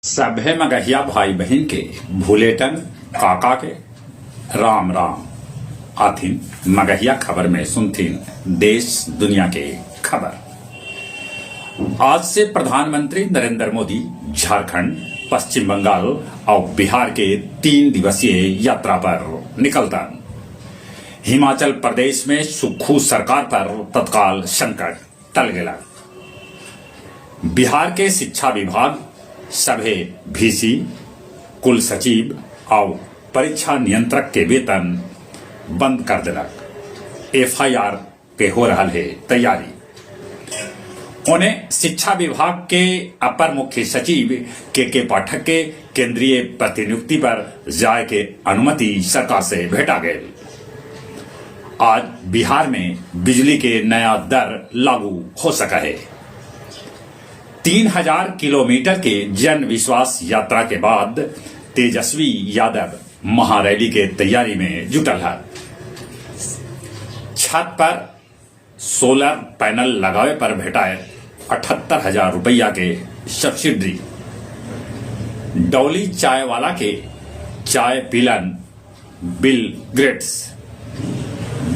सभे मगहिया भाई बहन के भूलेटन काका के राम राम आथिन मगहिया खबर में सुनथिन देश दुनिया के खबर। आज से प्रधानमंत्री नरेंद्र मोदी झारखंड, पश्चिम बंगाल और बिहार के 3 दिवसीय यात्रा पर निकलतन। हिमाचल प्रदेश में सुक्खू सरकार पर तत्काल संकट टल गया। बिहार के शिक्षा विभाग सभे भीसी, कुल सचिव और परीक्षा नियंत्रक के वेतन बंद कर दिलक। एफआईआर के हो रहा है तैयारी। उन्हें शिक्षा विभाग के अपर मुख्य सचिव के पाठक के केंद्रीय प्रतिनियुक्ति पर जाए के अनुमति सरकार से भेटा गई। आज बिहार में बिजली के नया दर लागू हो सका है। 3000 किलोमीटर के जन विश्वास यात्रा के बाद तेजस्वी यादव महारैली के तैयारी में जुटल है। छत पर सोलर पैनल लगावे पर भेटाए 78,000 रुपया के सब्सिडी। डॉली चाय वाला के चाय पिलन बिल ग्रेट्स।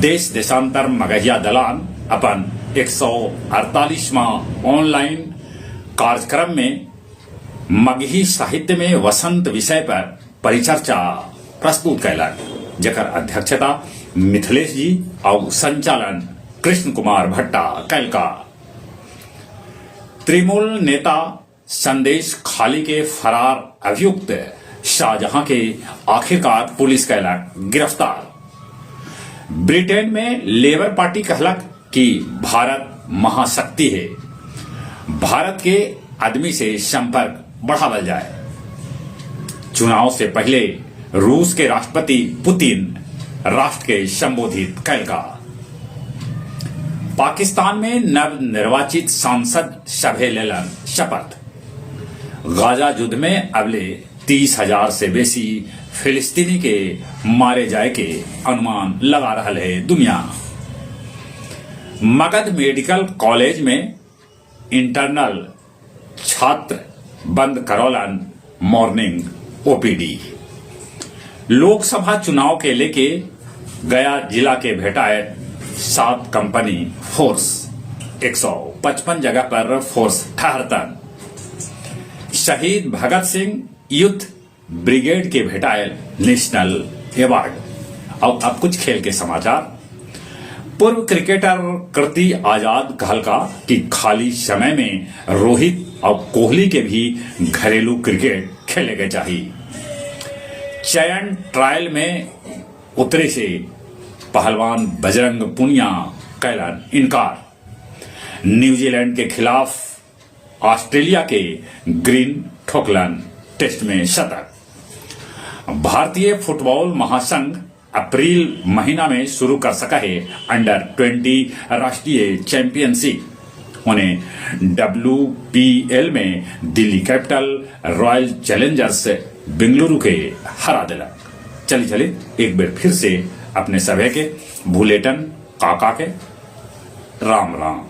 देश देशांतर मगहिया दलान अपन 148वां ऑनलाइन कार्यक्रम में मगही साहित्य में वसंत विषय पर परिचर्चा प्रस्तुत कैलक, जकर अध्यक्षता मिथिलेश जी और संचालन कृष्ण कुमार भट्टा कैलका। तृणमूल नेता संदेश खाली के फरार अभियुक्त शाहजहां के आखिरकार पुलिस कैलक गिरफ्तार। ब्रिटेन में लेबर पार्टी कहलक कि भारत महाशक्ति है, भारत के आदमी से संपर्क बढ़ावल जाए। चुनाव से पहले रूस के राष्ट्रपति पुतिन राष्ट्र के संबोधित कैलका। पाकिस्तान में नव निर्वाचित सांसद सभे लेलन शपथ। गाजा युद्ध में अगले 30,000 से बेसी फिलिस्तीनी के मारे जाए के अनुमान लगा रहा है दुनिया। मगध मेडिकल कॉलेज में इंटरनल छात्र बंद करौलन मॉर्निंग ओपीडी। लोकसभा चुनाव के लेके गया जिला के भेटाए 7 कंपनी फोर्स। 155 जगह पर फोर्स ठहरतन। शहीद भगत सिंह यूथ ब्रिगेड के भेटाए नेशनल अवार्ड। और अब कुछ खेल के समाचार। पूर्व क्रिकेटर कृति आजाद कहलका कि खाली समय में रोहित और कोहली के भी घरेलू क्रिकेट खेले के चाहिए। चयन ट्रायल में उतरे से पहलवान बजरंग पुनिया कैलन इनकार। न्यूजीलैंड के खिलाफ ऑस्ट्रेलिया के ग्रीन ठोकलन टेस्ट में शतक। भारतीय फुटबॉल महासंघ अप्रैल महीना में शुरू कर सका है अंडर 20 राष्ट्रीय चैंपियनशिप। उन्हें WPL में Delhi capital royal Challengers Bengaluru के हरा दिला। चलिए एक बार फिर से अपने सभे के बुलेटिन काका के राम राम।